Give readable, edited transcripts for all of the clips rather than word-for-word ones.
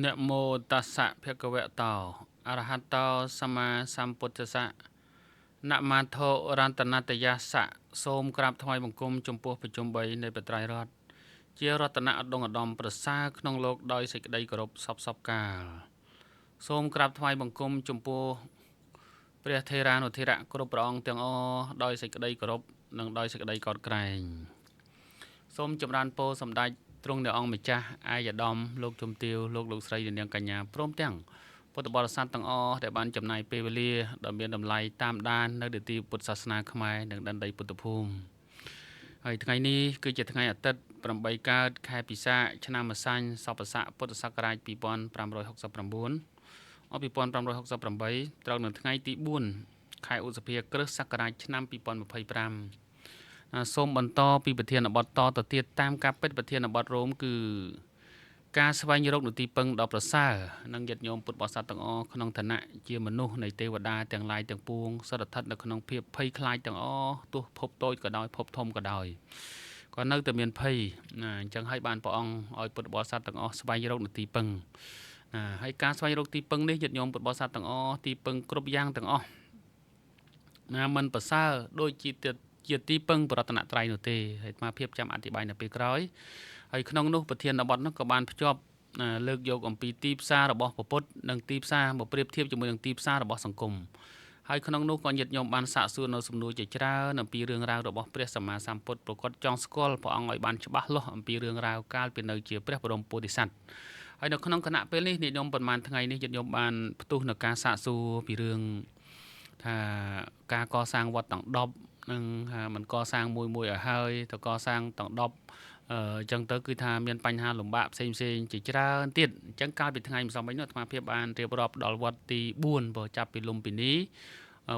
นะโมตัสสะภะคะวะโตอะระหะโตสัมมาสัมพุทธัสสะนะมาโทรันตนัตยัสสะសូមក្រាបថ្វាយបង្គំចំពោះប្រជុំ3នៃបត្រៃរតន៍ជារតនៈឧត្តមប្រសើរក្នុងលោកដោយសេចក្តីគោរពសពកាលសូមក្រាបថ្វាយបង្គំចំពោះព្រះថេរានុថេរៈគ្រប់ព្រះអង្គទាំងអស់ដោយសេចក្តីគោរពនិងដោយសេចក្តីកោតក្រែងសូមចម្រើនពរសម្ដេចទ្រង់ព្រះអង្គម្ចាស់អាយដាមលោកជំទាវលោកស្រីនាងកញ្ញាព្រមទាំងពុទ្ធបរិស័ទទាំងអស់ដែលបានចំណាយពេលវេលាដ៏មានតម្លៃតាមដាននៅទីពុទ្ធសាសនាខ្មែរនិងដែនដីពុទ្ធភូមិហើយថ្ងៃនេះគឺជាថ្ងៃអាទិត្យ8កើតខែពិសាខឆ្នាំម្សាញ់សពស័កពុទ្ធសករាជ2569 2568ត្រូវនៅថ្ងៃទី4ខែឧសភាគ្រិស្តសករាជឆ្នាំ2025សូមបន្តពីប្រធានបទតទៅទៀតតាមការពិតប្រធានបទរ៉ូមគឺការស្វែងរកនូវទីពឹងដ៏ប្រសើរនិងញាតិញោមពុទ្ធបរិស័ទទាំងអស់ក្នុងឋានៈជាមនុស្សនៃទេវតាទាំងឡាយទាំងពួងស្ថិតនៅក្នុងភាពភ័យខ្លាចទាំងអស់ទោះភពតូចក៏ដោយភពធំក៏ដោយក៏នៅតែមានភ័យអញ្ចឹងហើយបានព្រះអង្គឲ្យពុទ្ធបរិស័ទទាំងអស់ស្វែងរកនូវទីពឹងហើយការស្វែងរកទីពឹងនេះញាតិញោមពុទ្ធបរិស័ទទាំងអស់ទីពឹងគ្រប់យ៉ាងទាំងអស់មិនប្រសើរដូចជាទីពឹងបរតនត្រ័យនោះទេហើយអាភិបចាំអធិប្បាយនៅពេលក្រោយហើយក្នុងនោះប្រធានបទនោះក៏បានភ្ជាប់លើកយកអំពីទីផ្សាររបស់ពុទ្ធនិងទីផ្សារមកប្រៀបធៀបជាមួយនឹងទីផ្សាររបស់សង្គមហើយក្នុងនោះក៏ញាតិញោមបានសាកសួរនៅសំណួរជាច្រើនអំពីរឿងរ៉ាវរបស់ព្រះសម្មាសម្ពុទ្ធប្រកបចង់ស្គាល់ព្រះអង្គឲ្យបានច្បាស់លាស់អំពីរឿងរ៉ាវកាលពីនៅជាព្រះបរមពុទ្ធិសត្វហើយនៅក្នុងគណៈពេលនេះញាតិញោមប្រហែលថ្ងៃនេះញាតិញោមបានផ្ទុះនៅការសាកសួរពីរឿងថាការកសាងវត្តទាំង10នឹងមិនកសាងមួយឲ្យហើយទៅកសាងទាំង10អញ្ចឹងទៅគឺថាមានបញ្ហាលំបាកផ្សេងជាច្រើនទៀតអញ្ចឹងកាលពីថ្ងៃម្សិលមិញនោះអាត្មាភាពបានរៀបរាប់ដល់វត្តទី4បើចាប់ពីលំពិនី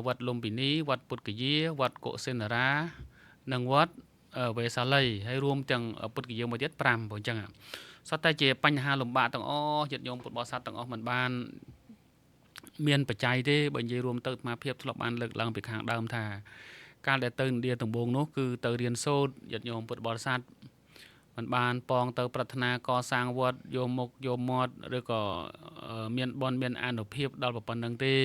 វត្តលំពិនីវត្តពុទ្ធគយាវត្តកុសិនារានិងវត្តវេសាលីហើយរួមទាំងពុទ្ធគយាមួយទៀត5បើអញ្ចឹងសុទ្ធតែជាបញ្ហាលំបាកទាំងអស់ញាតិញោមពុទ្ធបរិស័ទទាំងអស់មិនបានមានបច្ច័យទេបើនិយាយរួមទៅអាត្មាភាពធ្លាប់បានលើកឡើងពីខាងដើមថាការដែលទៅឥណ្ឌាដំបូងនោះគឺទៅរៀនសូត្រញាតិញោមពុទ្ធបរិស័ទមិនបានប៉ងទៅប្រាថ្នាកសាងវត្តយកមុខយកមាត់ឬក៏មានបនមានអានុភាពដល់ប៉ុណ្្នឹងទេ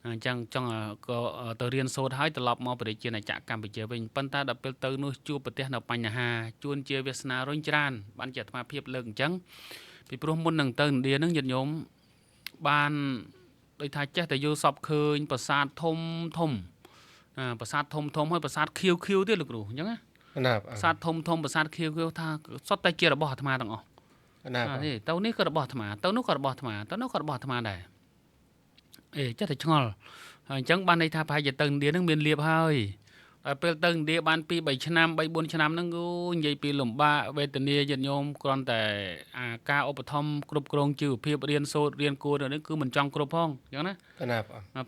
អញ្ចឹងចង់ក៏ទៅរៀនសូត្រហើយត្រឡប់មកប្រជាជាតិកម្ពុជាវិញប៉ុន្តែដល់ពេលទៅនោះជួបប្រទះនៅបញ្ហាជួនជាវាសនារុញច្រានបានជាអាត្មាភាពលើកអញ្ចឹងពីព្រោះមុននឹងទៅឥណ្ឌានឹងញាតិញោមបានដោយថាចេះតែយល់សពឃើញប្រាសាទធំប្រាសាទធំហើយប្រាសាទខៀវទៀតលោកគ្រូអញ្ចឹងណាប្រាសាទធំប្រាសាទខៀវថាសុទ្ធតែជារបស់អាត្មាទាំងអស់នេះទៅនេះក៏របស់អាត្មាទៅនោះក៏របស់អាត្មាទៅនោះក៏របស់អាត្មាដែរចេះតែឆ្ងល់ហើយអញ្ចឹងបានន័យថាប្រហែលជាទៅឥណ្ឌានឹងមានលៀបហើយដល់ពេលទៅឥណ្ឌាបាន2-3ឆ្នាំ3-4ឆ្នាំហ្នឹងនិយាយពីលំបាកវេទនាញាតិញោមគ្រាន់តែការឧបត្ថម្ភគ្រប់គ្រងជីវភាពរៀនសូត្ររៀនគួរនេះគឺមិនចង់គ្រប់ផងអញ្ចឹងណា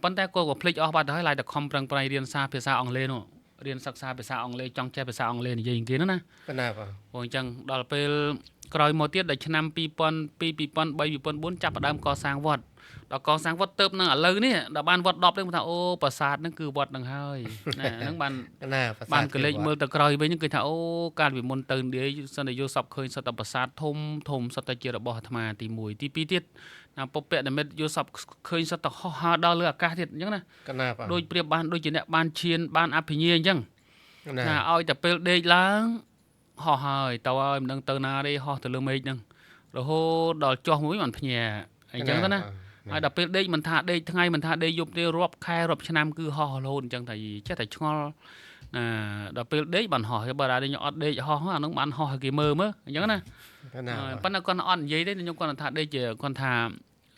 ប៉ុន្តែក៏ភ្លេចអស់បាត់ទៅហើយឡាយតែខំប្រឹងប្រែងរៀនភាសាអង់គ្លេសនោះរៀនសិក្សាភាសាអង់គ្លេសចង់ចេះភាសាអង់គ្លេសនិយាយគេណាព្រោះអញ្ចឹងដល់ពេលក្រោយមកទៀតដល់ឆ្នាំ2002 2003 2004ចាប់ផ្ដើមកសាងវត្តដល់កសាងវត្តទៅនឹងឥឡូវនេះដល់បានវត្ត10នេះថាអូប្រាសាទហ្នឹងគឺវត្តហ្នឹងហើយណាហ្នឹងបានកលេចមើលទៅក្រោយវិញគឺថាអូកាលពីមុនទៅឥណ្ឌាសិនតែយកសពឃើញសិតតែប្រាសាទធំសិតតែជារបស់អាត្មាទី1ទី2ទៀតណាពុព្វនិមិត្តយកសពឃើញសិតតែហោះហើរដល់លើអាកាសទៀតអញ្ចឹងណាដូចប្រៀបបានដូចជាអ្នកបានឈានបានអភិញ្ញាអញ្ចឹងណាឲ្យតែពេលដេកឡើងហោះហើយទៅហើយមិនដឹងទៅណាទេហោះទៅលើមេឃហ្នឹងរហូតដល់ចុះមួយបានភ្ញាអញ្ចឹងទៅណាហើយដល់ពេលដេកមិនថាដេកថ្ងៃមិនថាដេកយប់ទេរាប់ខែរាប់ឆ្នាំគឺហោះរហូតអញ្ចឹងតែចេះតែឆ្ងល់ដល់ពេលដេកបានហោះបើដល់ខ្ញុំអត់ដេកហោះអានឹងបានហោះឲ្យគេមើលអញ្ចឹងណាប៉ុន្តែគាត់អត់និយាយទេខ្ញុំគាត់ថាដេកគាត់ថា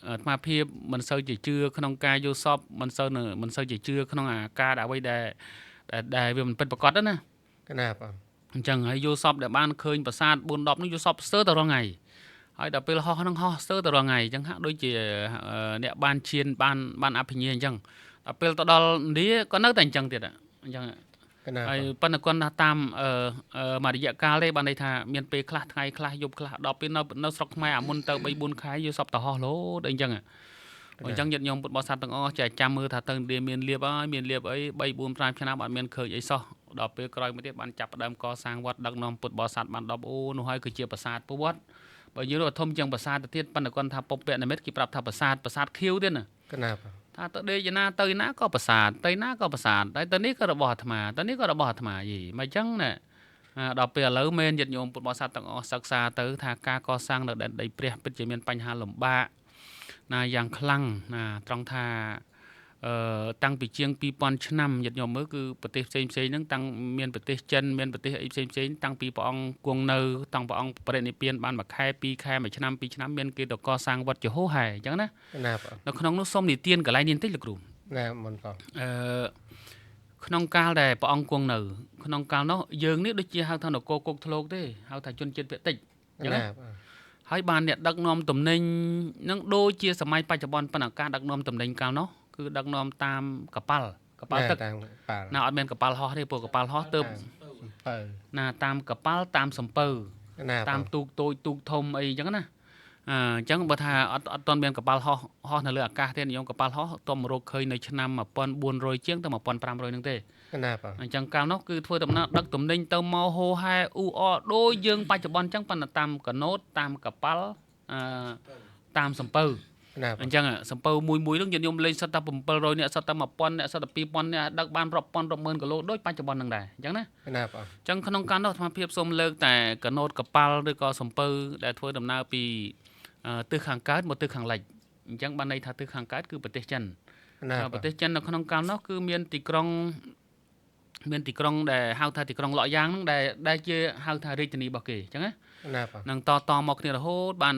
អាត្មាភាពមិនសូវជាជឿក្នុងការយកសពមិនសូវជាជឿក្នុងអាការអ្វីដែលវាមិនពិតប្រាកដណាអញ្ចឹងហើយយកសពដែលបានឃើញប្រាសាទ4-10នោះយកសពស្ទើរតែរងថ្ងៃហើយដល់ពេលហោះហ្នឹងហោះស្ទើរតែរងថ្ងៃអញ្ចឹងហាក់ដូចជាអ្នកបានឈានបានអភិញ្ញាអញ្ចឹងដល់ពេលទៅដល់ឥណ្ឌាក៏នៅតែអញ្ចឹងទៀតអញ្ចឹងហើយប៉ុន្តែគាត់ថាតាមមួយរយៈកាលទេបានន័យថាមានពេលខ្លះថ្ងៃខ្លះយប់ខ្លះដល់ពេលនៅស្រុកខ្មែរអាមុនទៅ 3-4 ខែយកសពទៅហោះលោតអញ្ចឹងអញ្ចឹងញាតិញោមពុទ្ធបរិស័ទទាំងអស់ចេះចាំមើលថាទៅឥណ្ឌាមានលៀបហើយមានលៀបអី3-4-5 ឆ្នាំអត់មានឃើញអីសោះដល់ពេលក្រោយមកទៀតបានចាប់ផ្ដើមកសាងវត្តដឹកនាំពុទ្ធបរិស័ទបាន10អូនោះហើយគឺជាប្រាសាទពុទ្ធប បើយើងរកធំជាងប្រាសាទទៅទៀតប៉ុន្តែគាត់ថាពុកពាក់និមិត្តគេប្រាប់ថាប្រាសាទខៀវទៀតណា កណាប់ ថាទៅដេកណាទៅណាក៏ប្រាសាទទៅណាក៏ប្រាសាទតែទៅនេះក៏របស់អាត្មាទៅនេះក៏របស់អាត្មាយីមិនអញ្ចឹងណាដល់ពេលឥឡូវមែនញាតិញោមពុទ្ធបរិស័ទទាំងអស់សិក្សាទៅថាការកសាងនៅដែនដីព្រះពិតជាមានបញ្ហាលំបាកណាយ៉ាងខ្លាំងណាត្រង់ថាតាំងពីជាង 2000 ឆ្នាំញាតិញោមមើលគឺប្រទេសផ្សេងៗហ្នឹងតាំងមានប្រទេសចិនមានប្រទេសអីផ្សេងៗតាំងពីព្រះអង្គគង់នៅតាំងព្រះអង្គបរិនិព្វានបាន1ខែ2ខែ1ឆ្នាំ2ឆ្នាំមានគេទៅកសាងវត្តជាហូហែអញ្ចឹងណានៅក្នុងនោះសូមនិទានកន្លែងនេះបន្តិចលោកគ្រូណាមិនផងក្នុងកាលដែលព្រះអង្គគង់នៅក្នុងកាលនោះយើងនេះដូចជាហៅថានគរគុកធ្លោកទេហៅថាជនជាតិភាគតិចអញ្ចឹងណាហើយបានអ្នកដឹកនាំទំនិញនឹងដូចជាសម័យបច្ចុប្បន្នប៉ុន្តែការដឹកនាំទំនិញកាលនោះគឺដឹកនាំតាមកប៉ាល់ទឹកណាអត់មានកប៉ាល់ហោះទេព្រោះកប៉ាល់ហោះទៅណាតាមកប៉ាល់តាមសំពៅតាមទូកតូចទូកធំអីអញ្ចឹងណាអញ្ចឹងបើថាអត់ទាន់មានកប៉ាល់ហោះនៅលើអាកាសទេនិយមកប៉ាល់ហោះទុំរកឃើញនៅឆ្នាំ1400ជាងទៅ1500ហ្នឹងទេណាបាទអញ្ចឹងកាលនោះគឺធ្វើដំណើរដឹកទំនិញទៅមកហូហែអ៊ូអដូចយើងបច្ចុប្បន្នអញ្ចឹងប៉ុន្តែតាមកណូតតាមកប៉ាល់តាមសំពៅអញ្ចឹងសំពៅមួយហ្នឹងយើងលេងសិតតែ700នាក់សិតតែ1000នាក់សិតតែ2000នាក់ដឹកបានរាប់ពាន់រាប់ម៉ឺនគីឡូដូចបច្ចុប្បន្នហ្នឹងដែរអញ្ចឹងណាណាបាទអញ្ចឹងក្នុងការនោះអាត្មាភាពសូមលើកតែកណូតកប៉ាល់ឬក៏សំពៅដែលធ្វើដំណើរពីទិសខាងកើតមកទិសខាងលិចអញ្ចឹងបានន័យថាទិសខាងកើតគឺប្រទេសចិនប្រទេសចិននៅក្នុងកាលនោះគឺមានទីក្រុងដែលហៅថាទីក្រុងលក់យ៉ាងហ្នឹងដែលជាហៅថារាជធានីរបស់គេអញ្ចឹងណានឹងតមកគ្នារហូតបាន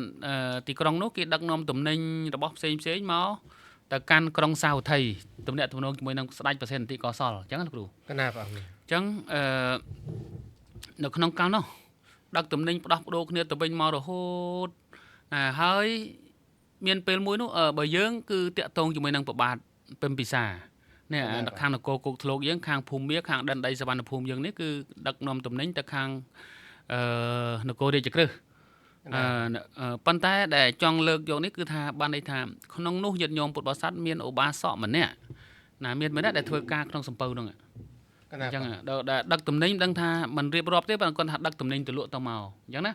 ទីក្រុងនោះគេដឹកនាំទំនិញរបស់ផ្សេងមកទៅកាន់ក្រុងសាវថីទំនាក់ទំនងជាមួយនឹងស្ដេចប្រសិទ្ធិកោសលអញ្ចឹងណាគ្រូណាបាទអញ្ចឹងនៅក្នុងកាលនោះដឹកទំនិញផ្ដោះប្ដូរគ្នាទៅវិញមករហូតហើយមានពេលមួយនោះបើយើងគឺតាក់ទងជាមួយនឹងប្របាទពឹមពិសានេះខាងនគរគុកធ្លោកយើងខាងភូមិមាខាងដែនដីសវណ្ណភូមិយើងនេះគឺដឹកនាំទំនិញទៅខាងនគររាជក្រឹសប៉ុន្តែដែលចង់លើកយកនេះគឺថាបានន័យថាក្នុងនោះញាតិញោមពុទ្ធបរិស័ទមានឧបាសកម្នាក់ណាមានម្នាក់ដែលធ្វើការក្នុងសំពៅហ្នឹងអញ្ចឹងដឹកទំនិញដឹងថាมันរៀបរាប់ទេបើគាត់ថាដឹកទំនិញទៅលក់ទៅមកអញ្ចឹងណា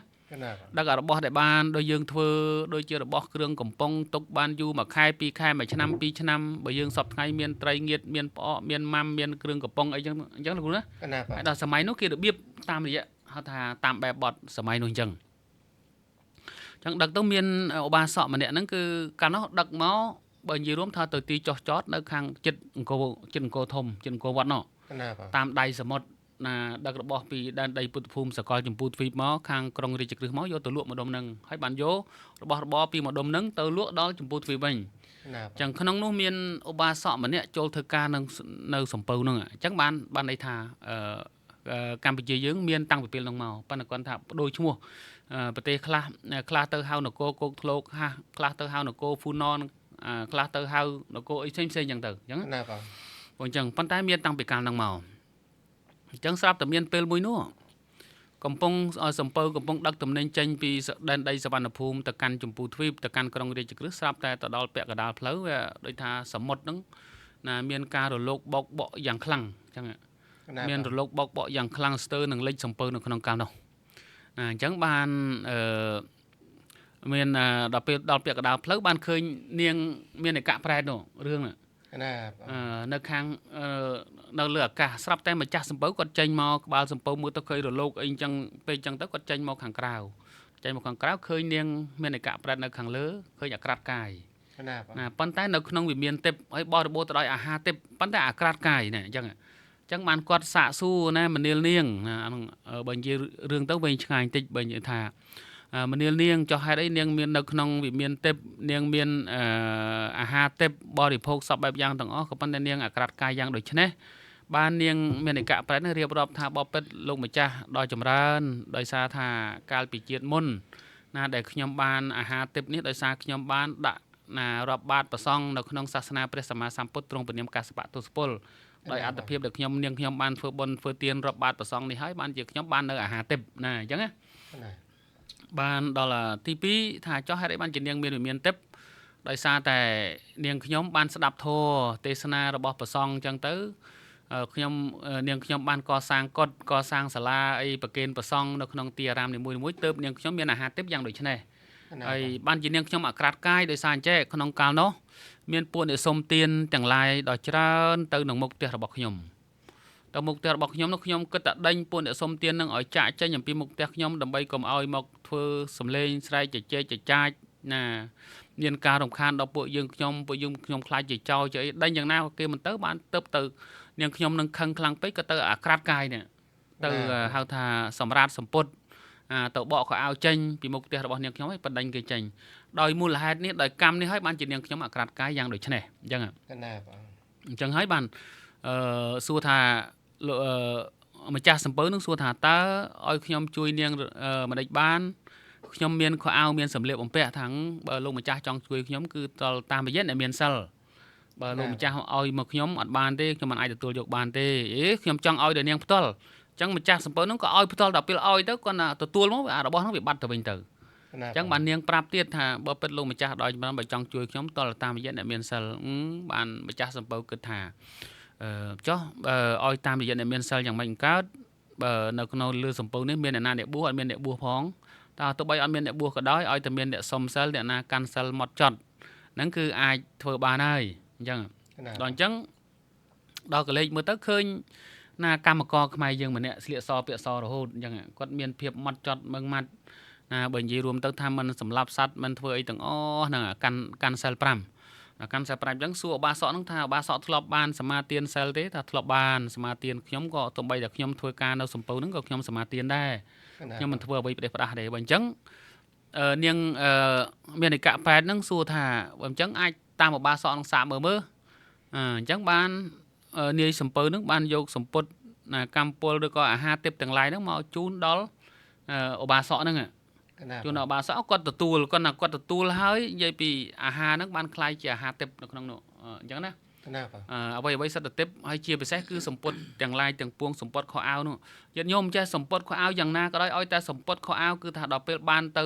ដឹករបស់ដែលបានដោយយើងធ្វើដូចជារបស់គ្រឿងកំប៉ុងទុកបានយូរ1ខែ2ខែ1ឆ្នាំ2ឆ្នាំបើយើងសពថ្ងៃមានត្រីងៀតមានផ្អកមានម៉ាំមានគ្រឿងកំប៉ុងអីចឹងលោកគ្រូណាហើយដល់សម័យនោះគេរបៀបតាមរយៈហៅថាតាមបែបបទសម័យនោះអញ្ចឹងដឹកទៅមានឧបាសកម្នាក់ហ្នឹងគឺកាលនោះដឹកមកបើនិយាយរួមថាទៅទីចោះចតនៅខាងចិត្តអង្គរធំចិត្តអង្គរវត្តនោះតាមដៃសមុទ្រណាដឹករបស់ពីដែនដីពុទ្ធភូមិសកលចម្ពោះទ្វីបមកខាងក្រុងរាជក្រឹសមកយកទៅលក់ម្ដុំហ្នឹងហើយបានយករបស់របរពីម្ដុំហ្នឹងទៅលក់ដល់ចម្ពោះទ្វីបវិញអញ្ចឹងក្នុងនោះមានឧបាសកម្នាក់ចូលធ្វើការនៅសំពៅហ្នឹងអញ្ចឹងបានន័យថាកម្ពុជាយើងមានតាំងពីពេលហ្នឹងមកប៉ុន្តែគាត់ថាបដូរឈ្មោះប្រទេសខ្លះទៅហៅនគរគោកធ្លោកខ្លះទៅហៅនគរហ្វូណនខ្លះទៅហៅនគរអីផ្សេងអញ្ចឹងទៅអញ្ចឹងណាបាទអញ្ចឹងប៉ុន្តែមានតាំងពីកាលហ្នឹងមកអញ្ចឹងស្រាប់តែមានពេលមួយនោះកំពុងសំពៅកំពុងដឹកទំនិញចេញពីដែនដីសវណ្ណភូមិទៅកាន់ចម្ពោះទ្វីបទៅកាន់ក្រុងរាជក្រឹសស្រាប់តែទៅដល់ពាក់កណ្ដាលផ្លូវវាដូចថាសមុទ្រហ្នឹងណាមានការរលកបោកបក់យ៉ាងខ្លាំងអញ្ចឹងមានរលកបោកបក់យ៉ាងខ្លាំងស្ទើរនឹងលិចសំពៅនៅក្នុងកាលនោះអញ្ចឹងបានមានដល់ពេលដល់ពាក់កណ្ដាលផ្លូវបានឃើញនាងមានឯកប្រែតនោះរឿងណានៅខាងនៅលើអាកាសស្រាប់តែម្ចាស់សំពៅគាត់ចេញមកក្បាលសំពៅមើលទៅឃើញរលកអីអញ្ចឹងពេលអញ្ចឹងទៅគាត់ចេញមកខាងក្រៅឃើញនាងមានឯកប្រែតនៅខាងលើឃើញអាក្រាតកាយណាប៉ុន្តែនៅក្នុងវិមានទេពហើយបរិបូរទៅដោយអាហារទេពប៉ុន្តែអាក្រាតកាយណាអញ្ចឹងបានគាត់សាកសួរណាមនាលនាងបើនិយាយរឿងទៅវិញឆ្ងាយបន្តិចបើនិយាយថាមនាលនាងចុះហេតុអីនាងមាននៅក្នុងវិមានទេពនាងមានអាហារទេពបរិភោគសពបែបយ៉ាងទាំងអស់ក៏ប៉ុន្តែនាងអាក្រាតកាយយ៉ាងដូចនេះបាននាងមានឯកប្រែតរៀបរាប់ថាបបិទ្ធលោកម្ចាស់ដោយចម្រើនដោយសារថាកាលពីជាតិមុនណាដែលខ្ញុំបានអាហារទេពនេះដោយសារខ្ញុំបានដាក់ណារាប់បាតប្រសង់នៅក្នុងសាសនាព្រះសម្មាសម្ពុទ្ធទ្រង់ព្រះនាមកសបៈទសពលដោយអត្តភាពដែលខ្ញុំបានធ្វើបុណ្យធ្វើទានរាប់បាតប្រសង់នេះហើយបានជាខ្ញុំបាននៅអាហារទេពណាអញ្ចឹងណាបានដល់ទី2ថាចុះហេតុអីបានជានាងមានវិមានទេពដោយសារតែនាងខ្ញុំបានស្ដាប់ធម៌ទេសនារបស់ព្រះសង្ឃអញ្ចឹងទៅនាងខ្ញុំបានកសាងកុដិកសាងសាលាអីប្រគេនព្រះសង្ឃនៅក្នុងទីអារាមនីមួយៗទើបនាងខ្ញុំមានអាហារទេពយ៉ាងដូចនេះ ហើយបានជានាងខ្ញុំអាក្រាតកាយដោយសារអញ្ចេះក្នុងកាលនោះមានពួកអ្នកសុំទានទាំងឡាយដ៏ច្រើនទៅនឹងមុខផ្ទះរបស់ខ្ញុំទៅមុខផ្ទះរបស់ខ្ញុំនោះខ្ញុំគិតតែដេញពួកអ្នកសុំទាននឹងឲ្យចាក់ចេញអំពីមុខផ្ទះខ្ញុំដើម្បីកុំឲ្យមកធ្វើសំឡេងស្រែកចែកចចាចណាមានការរំខានដល់ពួកយើងខ្ញុំខ្លាចជាចោលជាអីដេញយ៉ាងណាគេមិនទៅបានទៅនាងខ្ញុំនឹងខឹងខ្លាំងពេកក៏ទៅអាក្រាតកាយនេះទៅហៅថាសម្រាប់សម្ពុតទៅបកខោអាវចេញពីមុខផ្ទះរបស់នាងខ្ញុំឲ្យបដិញគេចេញដោយមូលហេតុនេះដោយកម្មនេះហើយបានជានាងខ្ញុំអាក្រាតកាយយ៉ាងដូចនេះអញ្ចឹងអញ្ចឹងហើយបានសួរថាម្ចាស់សំពៅនឹងសួរថាតើឲ្យខ្ញុំជួយនាងមិនដេចបានខ្ញុំមានខោអាវមានសម្លៀកបំពាក់ថាំងបើលោកម្ចាស់ចង់ជួយខ្ញុំគឺតាមរយៈអ្នកមានសិលបើលោកម្ចាស់ឲ្យមកខ្ញុំអត់បានទេខ្ញុំមិនអាចទទួលយកបានទេខ្ញុំចង់ឲ្យដល់នាងផ្ទាល់អញ្ចឹងម្ចាស់សំពៅនឹងក៏ឲ្យផ្ទាល់ដល់ពេលឲ្យទៅគាត់ណាទទួលមករបស់ហ្នឹងវាបាត់ទៅវិញទៅអញ្ចឹងបាននាងប្រាប់ទៀតថាបើពិតលោកម្ចាស់ដល់ចំណបើចង់ជួយខ្ញុំតលតាមរយៈអ្នកមានសិលបានម្ចាស់សំពៅគិតថាចុះឲ្យតាមរយៈអ្នកមានសិលយ៉ាងម៉េចកើតបើនៅក្នុងលើសំពៅនេះមានអ្នកណាអ្នកបួសអត់មានអ្នកបួសផងតើទោះបីអត់មានអ្នកបួសក៏ដោយឲ្យតែមានអ្នកសុំសិលអ្នកណាកាន់សិលម៉ត់ចត់ហ្នឹងគឺអាចធ្វើបានហើយអញ្ចឹងដល់អញ្ចឹងដល់កលេចមើលទៅឃើញណាកម្មករខ្មែរយើងម្នាក់ស្លៀកសពាក់សរហូតអញ្ចឹងគាត់មានភាពម៉ត់ចត់ម៉ឺងម៉ាត់ណាបើនិយាយរួមទៅថាมันសម្លាប់សត្វมันធ្វើអីទាំងអស់ហ្នឹងកាន់សិល5កាន់សិល5អញ្ចឹងសួរឧបាសកហ្នឹងថាឧបាសកធ្លាប់បានសមាទានសិលទេថាធ្លាប់បានសមាទានខ្ញុំក៏ទំបីតែខ្ញុំធ្វើការនៅសំពៅហ្នឹងក៏ខ្ញុំសមាទានដែរខ្ញុំមិនធ្វើអ្វីផ្ដេសផ្ដាស់ទេបើអញ្ចឹងនាងមានឯកប៉ែតហ្នឹងសួរថាបើអញ្ចឹងអាចតាមឧបាសកហ្នឹងសាកមើលអញ្ចឹងបាននាយសំពៅហ្នឹងបានយកសម្ពុតកម្មពលឬក៏អាហារទេពទាំងឡាយហ្នឹងមកជូនដល់ឧបាសកហ្នឹងជូនដល់ឧបាសកគាត់ទទួលហើយនិយាយពីអាហារហ្នឹងបានคล้ายជាអាហារទេពនៅក្នុងនោះអញ្ចឹងណាអ្វីសិតតែទេពហើយជាពិសេសគឺសម្ពុតទាំងឡាយទាំងពួងសម្ពុតខោអាវនោះញាតិញោមចេះសម្ពុតខោអាវយ៉ាងណាក៏ដោយឲ្យតែសម្ពុតខោអាវគឺថាដល់ពេលបានទៅ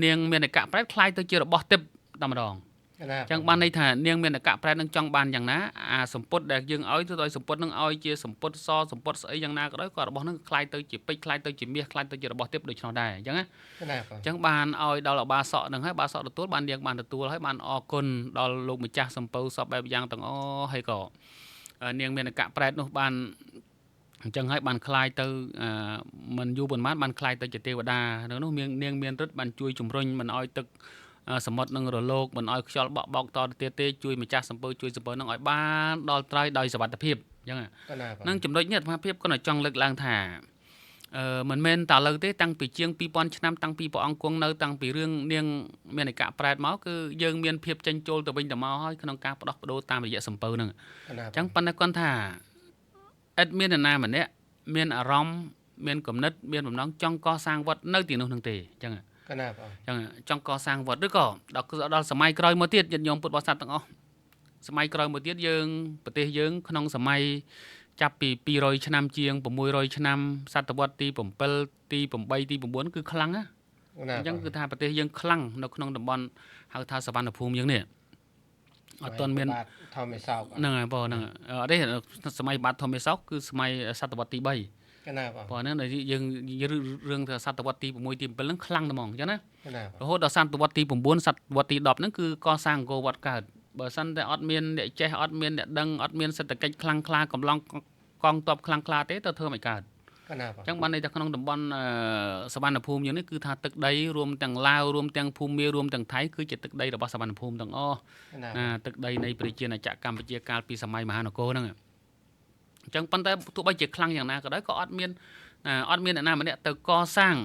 នាងមានអកប្រែតคล้ายទៅជារបស់ទេពតែម្ដងអញ្ចឹងបានន័យថានាងមានអកប្រែតនឹងចង់បានយ៉ាងណាអាសម្ពុតដែលយើងឲ្យទៅដោយសម្ពុតនឹងឲ្យជាសម្ពុតសសម្ពុតស្អីយ៉ាងណាក៏ដោយក៏របស់នឹងคล้ายទៅជាពេជ្រคล้ายទៅជាមាសคล้ายទៅជារបស់ទេពដូច្នោះដែរអញ្ចឹងណាអញ្ចឹងបានឲ្យដល់ឧបាសកនឹងហើយបាសកទទួលបាននាងបានទទួលហើយបានអរគុណដល់លោកម្ចាស់សម្ពៅសពបែបយ៉ាងទាំងអស់ហើយក៏នាងមានអកប្រែតនោះបានអញ្ចឹងហើយបានคล้ายទៅមិនយូរប៉ុន្មានបានคล้ายទៅជាទេវតានៅនោះនាងមានរិទ្ធបានជួយជំរុញមិនឲ្យទឹកសមុទ្រនឹងរលកមិនឲ្យខ្យល់បក់បោកតទៅទៀតទេជួយម្ចាស់សំពៅជួយសំពៅនឹងឲ្យបានដល់ត្រៃដោយសុវត្ថិភាពអញ្ចឹងហ្នឹងចំណុចនេះអាត្មាភាពក៏ចង់លើកឡើងថាមិនមែនតែលើទេតាំងពីជាង2000ឆ្នាំតាំងពីព្រះអង្គគង់នៅតាំងពីរឿងនាងមានឯកប្រែតមកគឺយើងមានភាពចេញចូលទៅវិញទៅមកហើយក្នុងការផ្ដោះប្ដូរតាមរយៈសំពៅហ្នឹងអញ្ចឹងប៉ុន្តែគាត់ថាអត់មាននរណាម្នាក់មានអារម្មណ៍មានគំនិតមានបំណងចង់កសាងវត្តនៅទីនោះនឹងទេអញ្ចឹងអញ្ចឹងចង់កសាងវត្តឬក៏ដល់សម័យក្រោយមកទៀតញាតិញោមពុទ្ធបរិស័ទទាំងអស់សម័យក្រោយមកទៀតយើងប្រទេសយើងក្នុងសម័យចាប់ពី200ឆ្នាំជាង600ឆ្នាំសតវត្សទី7ទី8ទី9គឺខ្លាំងណាអញ្ចឹងគឺថាប្រទេសយើងខ្លាំងនៅក្នុងតំបន់ហៅថាសវណ្ណភូមិយើងនេះអត់ទាន់មានធម្មសោកហ្នឹងហើយបងហ្នឹងអត់ទេសម័យបាត់ធម្មសោកគឺសម័យសតវត្សទី3ណាបងព្រោះហ្នឹងយើងរឿងថាសតវត្សទី6ទី7ហ្នឹងខ្លាំងតែហ្មងអញ្ចឹងណារហូតដល់សតវត្សទី9សតវត្សទី10ហ្នឹងគឺកសាងអង្គរវត្តកើតបើសិនតែអត់មានអ្នកចេះអត់មានអ្នកដឹងអត់មានសេដ្ឋកិច្ចខ្លាំងក្លាកំឡុងកងទ័ពខ្លាំងក្លាទេទៅធ្វើមិនកើតអញ្ចឹងបានន័យថាក្នុងតំបន់សវណ្ណភូមិយើងនេះគឺថាទឹកដីរួមទាំងឡាវរួមទាំងភូមារួមទាំងថៃគឺជាទឹកដីរបស់សវណ្ណភូមិទាំងអស់ទឹកដីនៃប្រជាណាចក្រកម្ពុជាកាលពីសម័យមហានគរហ្នឹងអញ្ចឹងប៉ុន្តែទោះបីជាខ្លាំងយ៉ាងណាក៏ដោយក៏អត់មានអ្នកណាម្នាក់ទៅកសាង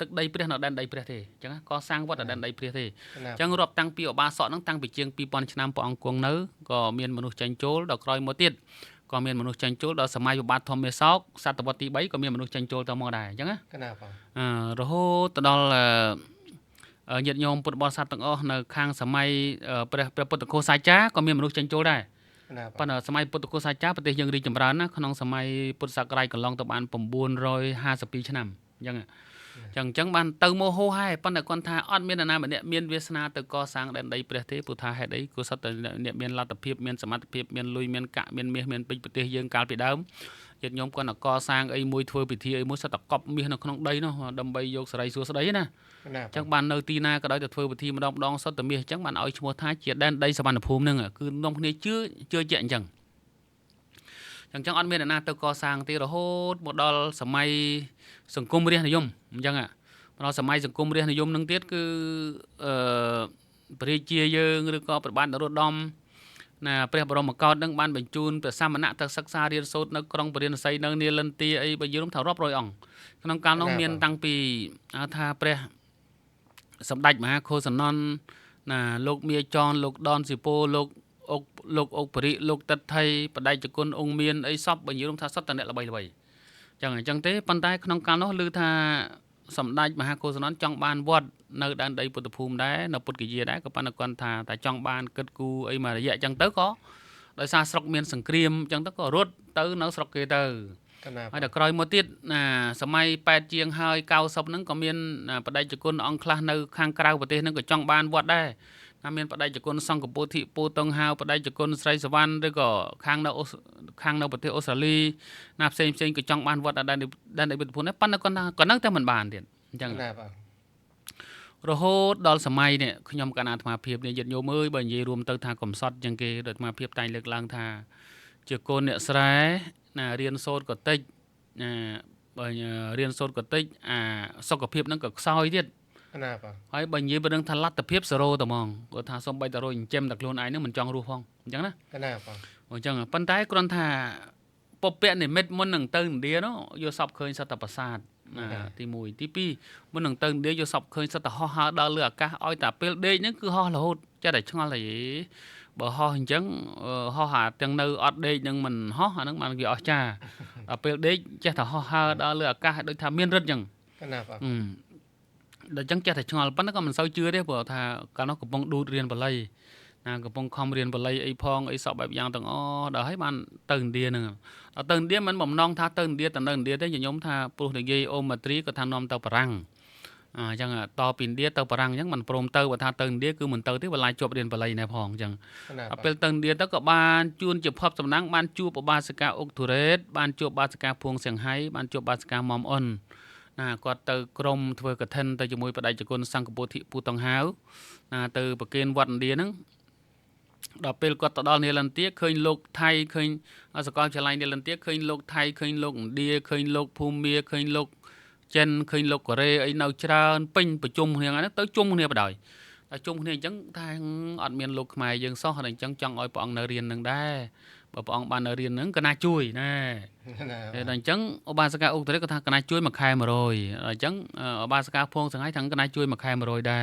ទឹកដីព្រះនៅដែនដីព្រះទេអញ្ចឹងកសាងវត្តនៅដែនដីព្រះទេអញ្ចឹងរាប់តាំងពីឧបាសកហ្នឹងតាំងពីជាង2000ឆ្នាំព្រះអង្គគង់នៅក៏មានមនុស្សចេញចូលដល់ក្រោយមកទៀតក៏មានមនុស្សចេញចូលដល់សម័យវិបត្តិធម្មសោកសតវត្សទី3ក៏មានមនុស្សចេញចូលទៅមកដែរអញ្ចឹងណារហូតទៅដល់ញាតិញោមពុទ្ធបរិស័ទទាំងអស់នៅខាងសម័យព្រះពុទ្ធកោសាចារក៏មានមនុស្សចេញចូលដែរប៉ុន្តែសម័យពុទ្ធកោសាចារប្រទេសយើងរីកចម្រើនណាក្នុងសម័យពុទ្ធសករាជកន្លងទៅបាន952ឆ្នាំអញ្ចឹងបានទៅមកហូរហែប៉ុន្តែគាត់ថាអត់មាននរណាម្នាក់មានវាសនាទៅកសាងដែនដីព្រះទេព្រោះថាហេតុអីគឺសុទ្ធតែអ្នកមានលទ្ធភាពមានសមត្ថភាពមានលុយមានកាក់មានមាសមានពេជ្រប្រទេសយើងកាលពីដើម nhiệt nhóm còn là co sang ấy môi thôi bị thi ấy môi sao tập cọp miên nó không đây nó đâm bay vô sợi xuống đấy nè chắc bạn nơi tina cái đó từ thôi bị thi mà đong đong sao từ miên chắc bạn ở mua thái chỉ đen đây sao bạn phùm nưng à cứ nông này chưa chuyện chẳng chẳng ăn miên là na từ co sang thì rồi hốt một đo sầm may sừng cung riêng này dùng chẳng ạ nó sầm may sừng cung riêng này dùng nâng tiết cứ bri chia dương rồi có bạn đó đom nè bây giờ mà con đang ban bệnh chun từ xa mà nã từ sắc xa riêng sốt nó trong bờ riêng xây nâng nia lên tia ấy bây giờ nó thảo rót rồi ỏng nông cao nông miền tăng pì tha pre sầm đạch mà khô sầm non nè lục mía tròn lục đòn xì po lục ốc bri lục tật thầy bờ đại cho con ông miền ấy sắp bây giờ nó thà sắp tận là bảy chẳng thế pan tay nông cao nó lư tha sầm đạch mà khô sầm non trong ban vót nơi đang đây bột phùm đấy nó bột cái gì đấy các bạn quan thà tại trong ban cất cu ấy mà dạy chẳng tới có đời xa sọc miền sừng cream chẳng tới có rốt tới nó sọc kia từ hay là coi một tiết là sớm mai bẹt chiang hơi cao sọc nó có miền ở đây chỉ con ông khla nơi khang cao bờ tây nó có trong ban vót đấy nam miền ở đây chỉ con song của bố thị bố tông hao ở đây chỉ con sài svan đây có khang đâu bờ tây Australia nạp xem cái trong ban vót ở đây đây bột phùm đấy pan nó còn nó theo mình bàn tiền chẳng rồi hốt đo sớm mai nè khi nhom cán thà phiệp nè nhiệt nhôm ơi bởi vì rùm tơ thà cầm sót chẳng kê đợt mà phiệp tay lực lang thà chỉ côn nè sải nè riêng sốt có tích nè bởi riêng sốt có tích sau có phiệp nó có soi tiết ấy bởi vì bên thà lát tập phiệp sro tầm mong có thà xong bay tờ rồi chem đặc luôn ai nữa mình chọn ru phong chẳng đó ở chẳng pan tay con thà bọc bẹn này mệt muốn nằng tơ đĩa nó vô sọc khơi sao tập sát thì mùi tí pi muốn nằng tơ đĩa vô sọc khơi sao tập ho ha đa lửa cả oi tập pel đê những cứ ho là hốt cho để cho là gì bờ ho hình chấn ho hà tiếng nơi ọt đê nhưng mình ho hà nước mà gì ọt cha pel đê cho thà ho ha đa lửa cả đôi thà miên rất chẳng để chẳng cho thà cho là bắt nó còn mình sao chưa đấy bờ thà cả nó cũng bông đu riêng vào lây cái bông không riêng vào lây ấy phong ấy sọ bẹp giang từng đỡ hết bạn từng đĩa nữa từng đĩa mình bầm non tha từng đĩa thế như nhóm tha pro thì ghi ôm mà trí có than nom tàu parang chẳng à to pin đĩa tàu parang nhắc mình prom tàu và tha từng đĩa cứ mình tàu tiếp vào lại chụp điện vào lây này phong chẳng apel từng đĩa tất cả ban chuôn chụp hấp sầm nắng ban chụp ba ska ốc thủ rết ban chụp ba ska phuong xiang hay ban chụp ba ska mom on có từ krom thừa cả thân từ môi vào đây cho con sang của bộ thị pu tông háo từ bậc kiên vận đĩa nắng đợt pel có tọt đòn này lần tiếc khơi lục thay khơiสกอตจะไล่เนี่ยlần tiếc khơi lục thay khơi lục đĩa khơi lục phù mía khơi lục chen khơi lục của rê ấy nào chả pinประชุมเนี่ยนะtới chungเนี่ยไปđời chungเนี่ยจังทางอัดเมียนลูกใหม่ยังซ้อหันจังจังอ้อยปองเนเรียนนึงได้บ่ปองบานเนเรียนนึงก็น่าช่วยนะดังจังอบาสกาอุตเรก็ทางก็น่าช่วยมาคายมาrồiจังอบาสกาพงสังให้ทางก็น่าช่วยมาคายมาrồiได้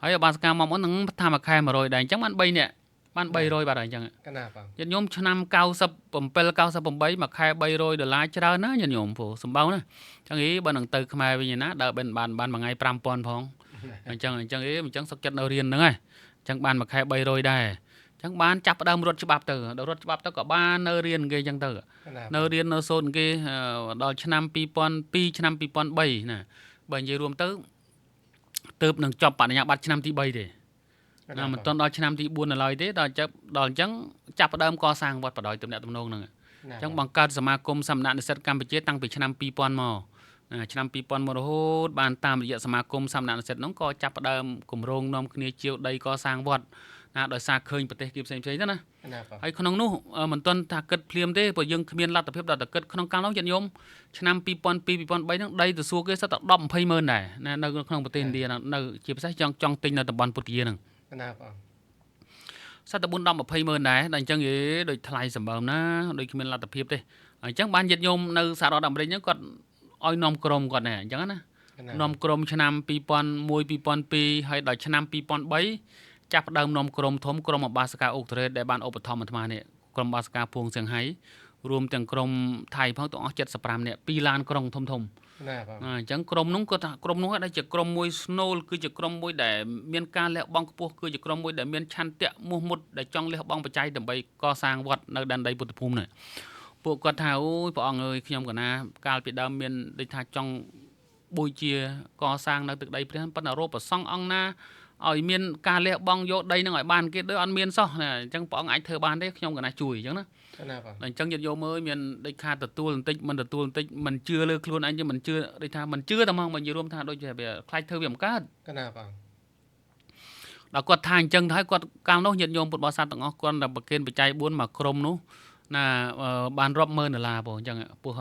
ហើយอบาสกามองនឹងថាមកខែ100ដែរអញ្ចឹងបាន3នាក់បាន300បាទអញ្ចឹងញាតិញោមឆ្នាំ97 98មកខែ$300ច្រើនណាញាតិញោមព្រោះសម្បើណាអញ្ចឹងបើនឹងទៅខ្មែរវិញណាដើរបានមួយថ្ងៃ5000ផងអញ្ចឹងអញ្ចឹងសុខចិត្តនៅរៀនហ្នឹងហើយអញ្ចឹងបានមួយខែ$300ដែរអញ្ចឹងបានចាប់ផ្ដើមរត់ច្បាប់ទៅដល់រត់ច្បាប់ទៅក៏បាននៅរៀនគេអញ្ចឹងទៅនៅរៀននៅសូត្រគេដល់ឆ្នាំ2002ឆ្នាំ2003ណាបើនិយាយរួមទៅទើបនឹងចប់បរិញ្ញាបត្រឆ្នាំទី3ទេមិនទាន់ដល់ឆ្នាំទី4នៅឡើយទេដល់អញ្ចឹងចាប់ផ្ដើមកសាងវត្តបដ ாய் ទំនាក់ទំនងហ្នឹងអញ្ចឹងបង្កើតសមាគមសមណនិស្សិតកម្ពុជាតាំងពីឆ្នាំ2000មកឆ្នាំ2000មករហូតបានតាមរយៈសមាគមសមណនិស្សិតហ្នឹងក៏ចាប់ផ្ដើមគម្រោងនាំគ្នាជាវដីកសាងវត្តដោយសារឃើញប្រទេសគេផ្សេងៗទៅណាហើយក្នុងនោះមិនទាន់ថាគិតភ្លាមទេព្រោះយើងគ្មានលទ្ធភាពដល់តែគិតក្នុងកាលនោះញាតិញោមឆ្នាំ2002 2003ហ្នឹងដីទៅសួរគេសិតតែ10 20ម៉ឺនដែរនៅក្នុងប្រទេសឥណ្ឌានៅជាពិសេសចង់ទិញនៅតំបន់ពុទ្ធគៀហ្នឹងសិតតែ4 10 20ម៉ឺនដែរដល់អញ្ចឹងយេដូចថ្លៃសម្បើមណាដូចគ្មានលទ្ធភាពទេអញ្ចឹងបានញាតិញោមនៅសហរដ្ឋអាមេរិកហ្នឹងគាត់ឲ្យនាំក្រុមគាត់ដែរអញ្ចឹងណានាំក្រុមឆ្នាំ2001 2002ហើយដល់ឆ្នាំ2003ចាប់ផ្ដើមនាំក្រុមធំក្រុមអបាសកាអ៊ុកត្រេតដែលបានឧបត្ថម្ភអាត្មានេះក្រុមបាសកាភួងសៀងហៃរួមទាំងក្រុមថៃផងទាំងអស់75នាក់2ឡានក្រុងធំអញ្ចឹងក្រុមនោះគាត់ថាក្រុមនោះដែលជាក្រុមមួយស្នូលគឺជាក្រុមមួយដែលមានការលះបង់ខ្ពស់គឺជាក្រុមមួយដែលមានឆន្ទៈមោះមុតដែលចង់លះបង់បច្ច័យដើម្បីកសាងវត្តនៅដែនដីពុទ្ធភូមិនេះពួកគាត់ថាអូយព្រះអង្គអើយខ្ញុំកណាកាលពីដើមមានដូចថាចង់បូជាកសាងនៅទឹកដីព្រះប៉ុន្តែរកប្រសង់អង្គណា ឲ្យមានការលះបង់យកដីនឹងឲ្យបានគេដូចអត់មានសោះអញ្ចឹងព្រះអង្គអាចធ្វើបានទេខ្ញុំក៏ណាជួយអញ្ចឹងណាអញ្ចឹងញាតិញោមមើលមានដូចខាតទទួលបន្តិចមិនទទួលបន្តិចមិនជឿលើខ្លួនឯងទេមិនជឿដូចថាមិនជឿតែមកនិយាយរួមថាដូចជាវាខ្លាចធ្វើវាមិនកើតដល់គាត់ថាអញ្ចឹងទៅហើយគាត់កាលនោះញាតិញោមពុទ្ធបរិស័ទទាំងអស់គាត់តែប្រគេនបច្ច័យ4មកក្រុមនោះណាបានរាប់ម៉ឺនដុល្លារបងអញ្ចឹងពោះ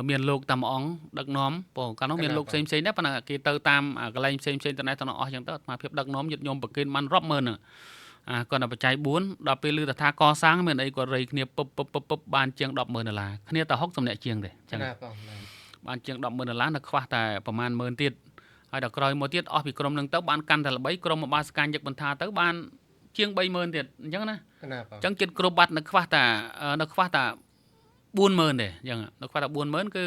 មានលោកតាមអង្គដឹកនាំបងកាលនោះមានលោកផ្សេងៗដែរប៉ុន្តែគេទៅតាមកន្លែងផ្សេងៗទៅណែទៅអស់អញ្ចឹងទៅអាត្មាភាពដឹកនាំញាតិញោមប្រគេនបានរាប់ម៉ឺនហ្នឹងគាត់តែបច្ច័យ4ដល់ពេលឮថាកសាងមានអីគាត់រៃគ្នាពឹបបានជាង $10,000 គ្នាតែ60នាក់ជាងទេអញ្ចឹងបានជាង $10,000 នៅខ្វះតែប្រមាណ10000ទៀតហើយដល់ក្រោយមកទៀតអស់ពីក្រុមនឹងទៅបានកាន់តែល្បីក្រុមមកបាសកាញ់យឹកបន្ថាទៅបានជាង 30000 ទៀតអញ្ចឹងណាអញ្ចឹងចិត្តគ្រប់បាត់នៅខ្វះតែ40000ទេអញ្ចឹងនៅខ្វះតែ40000គឺ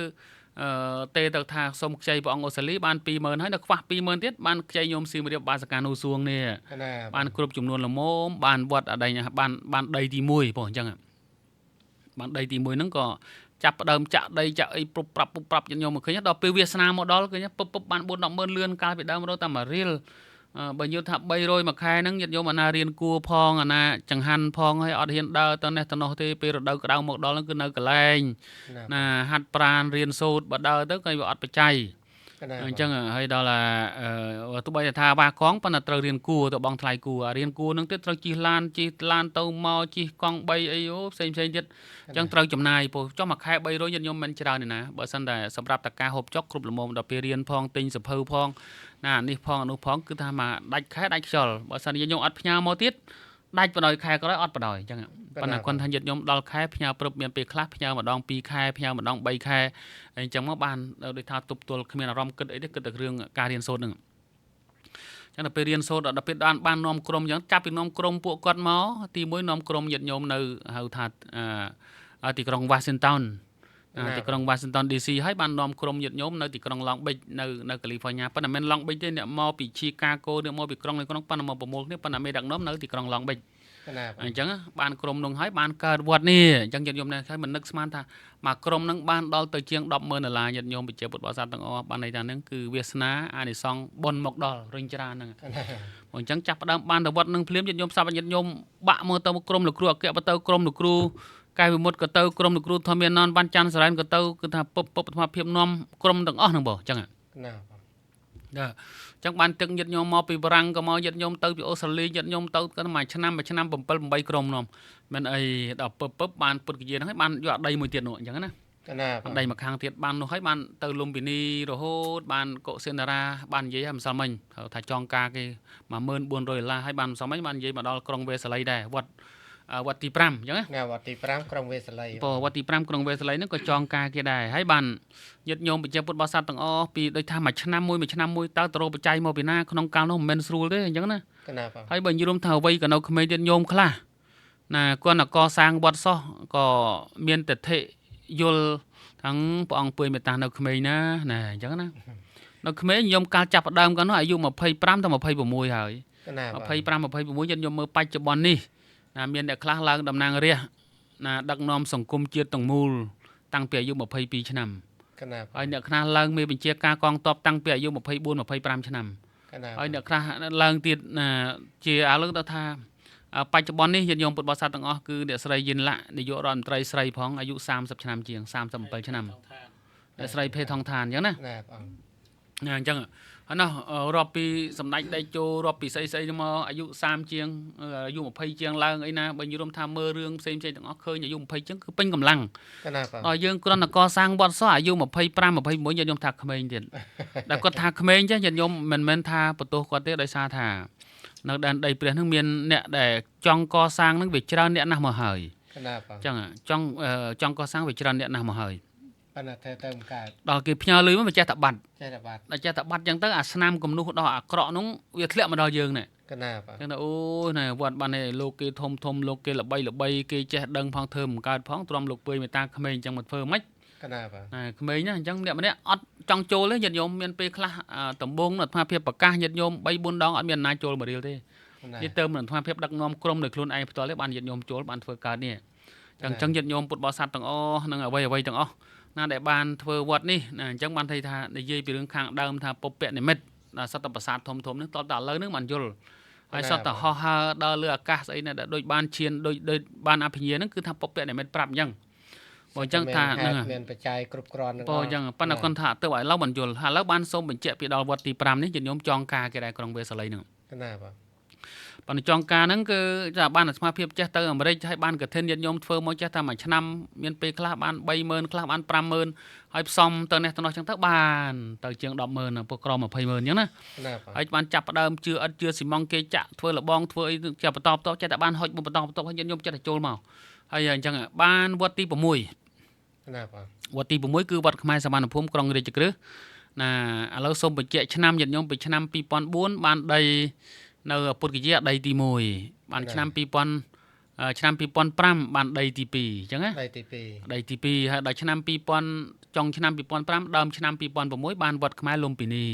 ទេទៅថាសុំខ្ចីព្រះអង្គអូស្ត្រាលីបាន20000ហើយនៅខ្វះ20000ទៀតបានខ្ចីញោមសៀមរាបបាសកានូសួងនេះបានគ្រប់ចំនួនល្មមបានវត្តអដែងបានដីទី1បងអញ្ចឹងបានដីទី1ហ្នឹងក៏ចាប់ផ្ដើមចាក់ដីចាក់អីពុបប្រាប់ញោមមកឃើញដល់ពេលវាសនាមកដល់ឃើញពុបបាន 4-100000 លឿនកាលពីដើមរត់តែ1រៀលបើយល់ថា300មួយខែហ្នឹងញាតិញោមអាណារៀនគួរផងអាណាចង្ហាន់ផងហើយអត់ហ៊ានដើរទៅនេះទៅនោះទេពេលរដូវក្តៅមកដល់ហ្នឹងគឺនៅកន្លែងណាហាត់ប្រាណរៀនសូត្របើដើរទៅក៏វាអត់បច្ច័យអញ្ចឹងហើយដល់ទោះបីថាវ៉ាកងប៉ុន្តែត្រូវរៀនគួរទៅបងថ្លៃគួររៀនគួរហ្នឹងទៀតត្រូវជិះឡានទៅមកជិះកង់3អីផ្សេងទៀតអញ្ចឹងត្រូវចំណាយពោះចុះមួយខែ300ញាតិញោមមិនច្រើនទេណាបើសិនតែសម្រាប់តការហូបចុកគ្រប់ល្មមដល់ពេលរៀនផងទិញសភៅផងណានេះផងនោះផងគឺថាមកដាច់ខែដាច់ខ្យល់បើសិនញាតិញោមអត់ផ្ញើមកទៀតដាច់បដ ாய் ខែក៏ដោយអត់បដ ாய் អញ្ចឹងប៉ុន្តែគាត់ថាញាតិញោមដល់ខែផ្ញើព្រឹបមានពេលខ្លះផ្ញើម្ដង2ខែផ្ញើម្ដង3ខែអញ្ចឹងមកបានដូចថាទប់ទល់គ្មានអារម្មណ៍គិតអីទេគិតតែរឿងការរៀនសូត្រហ្នឹងចឹងដល់ពេលរៀនសូត្រដល់ពេលបាននាំក្រុមអញ្ចឹងចាប់ពីនាំក្រុមពួកគាត់មកទី1នាំក្រុមញាតិញោមនៅហៅថាទីក្រុង Washington ទីក្រុង Washington DC ហើយបាននាំក្រុមញាតិញោមនៅទីក្រុង Long Beach នៅ California ប៉ុន្តែមិន Long Beach ទេអ្នកមកពី Chicago អ្នកមកពីក្រុងប៉ុន្តែមកប្រមូលគ្នាប៉ុន្តែមេដឹកនាំនៅទីក្រុង Long Beach អញ្ចឹងបានក្រុមនោះហើយបានកើតវត្តនេះអញ្ចឹងញាតិញោមនេះហើយមិននឹកស្មានថាមកក្រុមនឹងបានដល់ទៅជាង $10,000 ញាតិញោមប្រជាពុទ្ធបរិស័ទទាំងអស់បានន័យថាហ្នឹងគឺវាសនាអានិសង្ឃបុណ្យមកដល់រុញច្រានហ្នឹងអញ្ចឹងចាប់ផ្ដើមបានទៅវត្តនឹងភ្លាមញាតិញោមសាប់ញាតិញោមបាក់មកទៅក្រុមលោកគ្រូអគ្គបទៅក្រុមលោកគ្រូកែវិមុតក៏ទៅក្រុមលោកគ្រូធម្មមាននបានច័ន្ទសរ៉ែនក៏ទៅគឺថាពុបអាត្មាភាពនាំក្រុមទាំងអស់ហ្នឹងបងអញ្ចឹងណាអញ្ចឹងបានទឹកញាតិញោមមកពីបារាំងក៏មកញាតិញោមទៅពីអូស្ត្រាលីញាតិញោមទៅគាត់មួយឆ្នាំ7 8ក្រុមនាំមិនអីដល់ពុបបានពុតគជាហ្នឹងហើយបានយកដីមួយទៀតនោះអញ្ចឹងណាដីមួយខាងទៀតបាននោះហើយបានទៅលំពិនីរហូតបានកុសេនារាបាននិយាយឲ្យម្សិលមិញថាចងការគេ$1400ហើយបានម្សិលមិញបាននិយាយមកដល់ក្រុងវេសាលីដែរវត្តទី5អញ្ចឹងណាវត្តទី5ក្រុងវេសាលីវត្តទី5ក្រុងវេសាលីហ្នឹងក៏ចងការគេដែរហើយបានញាតិញោមប្រជាពុទ្ធបរិស័ទទាំងអស់ពីដូចថាមួយឆ្នាំមួយតើទៅរកបច្ច័យមកពីណាក្នុងកាលនោះមិនមែនស្រួលទេអញ្ចឹងណាហើយបើនិយាយរួមថាអ្វីក៏នៅក្មេងទៀតញោមខ្លះណាគាត់កសាងវត្តសោះក៏មានទិដ្ឋិយល់ទាំងព្រះអង្គពើមេត្តានៅក្មេងណាអញ្ចឹងណានៅក្មេងញោមកាលចាប់ផ្ដើមកាលនោះអាយុ25ទៅ26ហើយ25 26ញាតិញោមមើលបច្ចុប្បន្ននេះណាមានអ្នកខ្លះឡើងតំណាងរាស្ត្រណាដឹកនាំសង្គមជាតិទាំងមូលតាំងពីអាយុ22ឆ្នាំហើយអ្នកខ្លះឡើងមេបញ្ជាការកងទ័ពតាំងពីអាយុ24 25ឆ្នាំហើយអ្នកខ្លះឡើងទៀតជាឥឡូវទៅថាបច្ចុប្បន្ននេះញាតិញោមពុទ្ធបរិស័ទទាំងអស់គឺអ្នកស្រីយិនឡាក់នាយករដ្ឋមន្ត្រីស្រីផងអាយុ30ឆ្នាំជាង37ឆ្នាំអ្នកស្រីភេថងឋានអញ្ចឹងណាអញ្ចឹងហើយនោះរាប់ពីសម្ដេចដេជោរាប់ពីស្អីមកអាយុ30ជាងអាយុ20ជាងឡើងអីណាបើនិយាយរួមថាមើលរឿងផ្សេងទាំងអស់ឃើញអាយុ20ជាងគឺពេញកម្លាំងដល់យើងគ្រាន់តែកសាងវត្តសោះអាយុ25 26ញាតិញោមថាក្មេងទៀតដែលគាត់ថាក្មេងចេះញាតិញោមមិនមែនថាបន្ទោសគាត់ទេដោយសារថានៅដែនដីព្រះនឹងមានអ្នកដែលចង់កសាងនឹងវាច្រើនអ្នកណាស់មកហើយអញ្ចឹងចង់កសាងវាច្រើនអ្នកណាស់មកហើយប៉ុន្តែទៅមិនកើតដល់គេផ្ញើលុយមកចេះតែបាត់ដល់ចេះតែបាត់អញ្ចឹងទៅអាស្នាមគំនុះដល់អាក្រក់នោះវាធ្លាក់មកដល់យើងណែអញ្ចឹងទៅអូយណែវត្តបាននេះលោកគេធំលោកគេល្បីគេចេះដឹងផងធ្វើមិនកើតផងទ្រាំលោកពើមេតាក្មេងអញ្ចឹងមកធ្វើមិនក្មេងណាអញ្ចឹងអ្នកម្នាក់អត់ចង់ចូលទេញាតិញោមមានពេលខ្លះដំបងអាត្មាភាពប្រកាសញាតិញោម 3-4 ដងអត់មានណាចូលមួយរៀលទេនិយាយទៅអាត្មាភាពដឹកនាំក្រុមដោយខ្លួនឯងផ្ទាល់ទេបានញាតិញោមចូលបានធ្វើកើតនេះអញ្ចឹងញាតិញោមពុទ្ធបរិស័ទទាំងអស់និងអ្វីទាំងអស់ណាដែលបានធ្វើវត្តនេះណាអញ្ចឹងបានthấyថានិយាយពីរឿងខាងដើមថាពុព្វនិមិត្ត សតប្រាសាទធំៗហ្នឹងតតែឥឡូវហ្នឹងបានយល់ហើយសតហោះហើរដល់លើអាកាសស្អីណាដែលដូចបានឈានដូចបានអភិញ្ញាហ្នឹងគឺថាពុកពាក់តែមិនប្រាប់អញ្ចឹងបើអញ្ចឹងថាហ្នឹងមានបច្ច័យគ្រប់គ្រាន់នឹងបើអញ្ចឹងប៉ុន្តែគាត់ថាទៅឥឡូវបានយល់ឥឡូវបានសូមបញ្ជាក់ពីដល់វត្តទី5នេះញាតិញោមចងការគេដែរក្រុងវេសាលីហ្នឹងណាបាទប៉ុន្តែចងការហ្នឹងគឺថាបានអាស្មារតីចេះទៅអាមេរិកហើយបានកឋិនញាតិញោមធ្វើមកចេះតែមួយឆ្នាំមានពេលខ្លះបាន30000ខ្លះបាន50000ហើយផ្សំទៅនេះទៅនោះអញ្ចឹងទៅបានទៅជាង100,000ពួកក្រ200,000អញ្ចឹងណាហើយបានចាប់ផ្ដើមជឿឥតជឿស៊ីម៉ងគេចាក់ធ្វើលបងធ្វើអីចាប់បន្តចេះតែបានហុចបន្តហើយញាតិញោមចេះតែចូលមកហើយអញ្ចឹងបានវត្តទី6ណាបាទវត្តទី6គឺវត្តខ្មែរសវណ្ណភូមិក្រុងរាជក្រឹសណាឥឡូវសូមបញ្ជាក់ឆ្នាំញាតិញោមពីឆ្នាំ2004បានដីនៅពុទ្ធគយាដីទី1បានឆ្នាំ2005បានដីទី2អញ្ចឹងណាដីទី2ហើយដល់ឆ្នាំ2000ចុងឆ្នាំ2005ដើមឆ្នាំ2006បានវត្តខ្មែរលំពិនី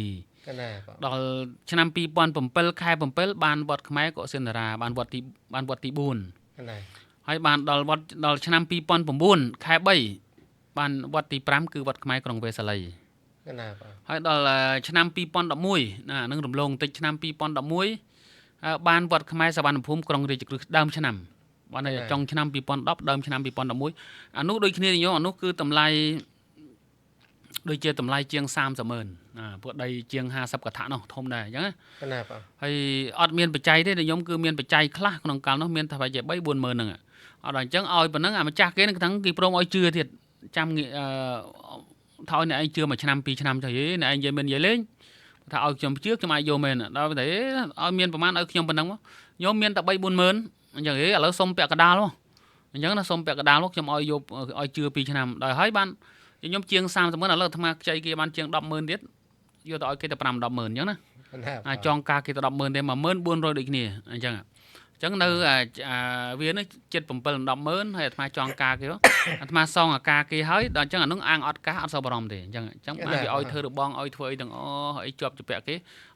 ដល់ឆ្នាំ2007ខែ7បានវត្តខ្មែរកុសិនតារាបានវត្តទី4ហើយបានដល់ឆ្នាំ2009ខែ3បានវត្តទី5គឺវត្តខ្មែរក្រុងវេសាលីហើយដល់ឆ្នាំ2011ណានឹងរំលងតិចឆ្នាំ2011បានវត្តខ្មែរសវណ្ណភូមិក្រុងរាជក្រឹសដើមឆ្នាំបានចុងឆ្នាំ2010ដើមឆ្នាំ2011អានោះដូចគ្នាញោមអានោះគឺតម្លៃដូចជាតម្លៃជាង300000ពួកដីជាង50កថានោះធំដែរអញ្ចឹងណាបាទហើយអត់មានបច្ច័យទេញោមគឺមានបច្ច័យខ្លះក្នុងកាលនោះមានតែប្រហែលជា3-40000ហ្នឹងអត់ដល់អញ្ចឹងឲ្យប៉ុណ្ណឹងអាម្ចាស់គេនឹងគេព្រមឲ្យជឿទៀតចាំថាឲ្យអ្នកឯងជឿមួយឆ្នាំ2ឆ្នាំទៅហីអ្នកឯងនិយាយមិននិយាយលេងថាឲ្យខ្ញុំជឿខ្ញុំអាចយកមែនដល់តែឲ្យមានប្រមាណឲ្យខ្ញុំប៉ុណ្ណឹងញោមមានតែ3-40000អញ្ចឹងហីឥឡូវសុំពាក់កដាលមកអញ្ចឹងណាសុំពាក់កដាលមកខ្ញុំឲ្យយកឲ្យជឿ2ឆ្នាំដល់ហើយបានខ្ញុំជាង300000ឥឡូវអាត្មាខ្ចីគេបានជាង100,000ទៀតយកទៅឲ្យគេទៅ5-100000អញ្ចឹងណាចងការគេទៅ100,000ទេ14400ដូចគ្នាអញ្ចឹងអញ្ចឹងនៅវានេះចិត្ត7-10,000ហើយអាត្មាចងការគេអាត្មាសងអាការគេហើយដល់អញ្ចឹងអានោះអាងអត់កាសអត់សោះបារម្ភទេអញ្ចឹងបានគេឲ្យធ្វើរបងឲ្យធ្វើអីទាំងអីជាប់ជាពាក់គេ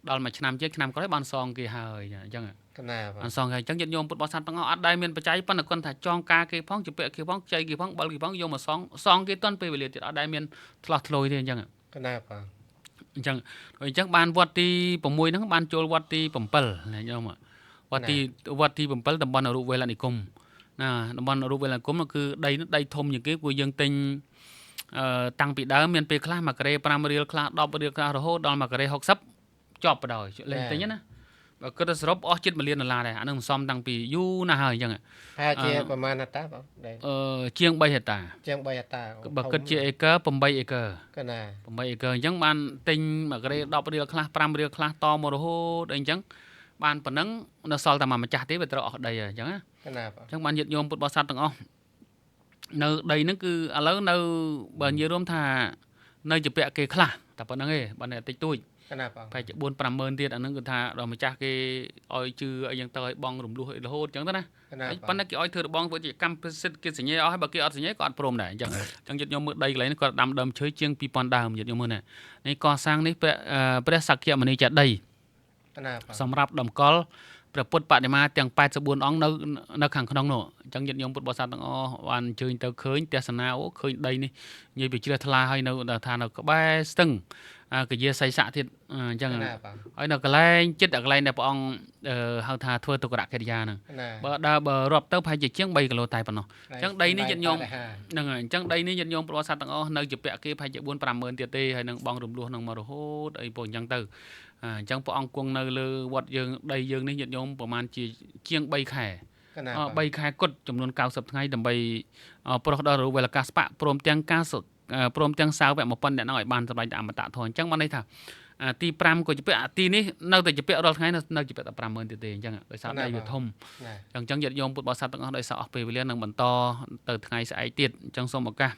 ដល់មួយឆ្នាំជាងឆ្នាំក្រោយបានសងគេហើយអញ្ចឹងបានសងហើយអញ្ចឹងញាតិញោមពុទ្ធបរិស័ទទាំងអស់អត់ដែលមានបច្ច័យប៉ុន្តែគាត់ថាចងការគេផងជាពាក់គេផងខ្ចីគេផងបលគេផងយកមកសងគេតន់ពេលវេលាទៀតអត់ដែលមានឆ្លោះឆ្លួយទេអញ្ចឹងអញ្ចឹងបានវត្តទី6ហ្នឹងបានចូលវត្តទី7ណាញោមវត្តទី7តំបន់អរូបវេលនិគមណាតំបន់អរូបវេលនិគមនោះគឺដីធំជាងគេព្រោះយើងទិញតាំងពីដើមមានពេលខ្លះ1ការ៉េ5រៀលខ្លះ10រៀលខ្លះរហូតដល់1ការ៉េ60ជាប់បដ ாய் លេងទិញណាបើគិតទៅសរុបអស់ជិត$1 លានដែរអានឹងសំតាំងពីយូរណាស់ហើយអញ្ចឹងហើយជាប្រមាណហិតតាបងជាង3ហិតតាបើគិតជាអេកឺ8អេកឺកណា8អេកឺអញ្ចឹងបានទិញ1ការ៉េ10រៀលខ្លះ5រៀលខ្លះតមករហូតអីអញ្ចឹងបានប៉ុណ្ណឹងនៅសល់តែមកម្ចាស់ទេវាត្រូវអស់ដីហើយអញ្ចឹងណាកណាអញ្ចឹងបានញាតិញោមពុទ្ធបរិស័ទទាំងអស់នៅដីហ្នឹងគឺឥឡូវនៅបើនិយាយរួមថានៅជាពាក់គេខ្លះតែប៉ុណ្្នឹងឯងបានតែតិចតួចកណាបងប្រហែលជា4-50000ទៀតអាហ្នឹងគឺថាដល់ម្ចាស់គេឲ្យជឿអីយ៉ាងទៅឲ្យបងរំលោះរហូតអញ្ចឹងទៅណាប៉ុន្តែគេឲ្យធ្វើរបងធ្វើជាកម្មសិទ្ធិគេសញ្ញាអស់ហើយបើគេអត់សញ្ញាក៏អត់ព្រមដែរអញ្ចឹងញាតិញោមមើលដីកន្លែងនេះគាត់ដាំដើមឈើជាង2000ដើមញាតិញោមមើលណានេះកសាងនេះព្រះសក្យមុនីចេតិយសម្រាប់តម្កល់ព្រះពុទ្ធបដិមាទាំង84អង្គនៅខាងក្នុងនោះអញ្ចឹងញាតិញោមពុទ្ធបរិស័ទទាំងអស់បានអញ្ជើញទៅឃើញទេសនាអូឃើញដីនេះនិយាយពីជ្រះថ្លាហើយនៅថានៅក្បែរស្ទឹងកាយាស័យស័កទៀតអញ្ចឹងហើយនៅកន្លែងចិត្តកន្លែងដែលព្រះអង្គហៅថាធ្វើទុក្ករកិរិយាហ្នឹងបើរាប់ទៅប្រហែលជាជាង3គីឡូតែប៉ុណ្ណោះអញ្ចឹងដីនេះញាតិញោមហ្នឹងហើយអញ្ចឹងដីនេះញាតិញោមពុទ្ធបរិស័ទទាំងអស់នៅជាពាក់គេប្រហែលជា4-50000ទៀតទេហើយនឹងបងរំលោះនឹងមករហូតអីពួកអញ្ចឹងទៅអញ្ចឹងព្រះអង្គគង់នៅលើវត្តយើងដីយើងនេះញាតិញោមប្រហែលជាង3ខែ3ខែគត់ចំនួន90ថ្ងៃដើម្បីប្រោះដល់វេលកាសបៈព្រមទាំងសាវក1000អ្នកនោះឲ្យបានសម្រេចអមតៈធម៌អញ្ចឹងបានន័យថាទី5ក៏ជាពាក់ទីនេះនៅតែជាពាក់រាល់ថ្ងៃនៅជាពាក់តែ50000ទៀតទេអញ្ចឹងដោយសារដីវាធំអញ្ចឹងញាតិញោមពុទ្ធបរិស័ទទាំងអស់ដោយសារអស់ពេលវេលានឹងបន្តទៅថ្ងៃស្អែកទៀតអញ្ចឹងសូមឱកាស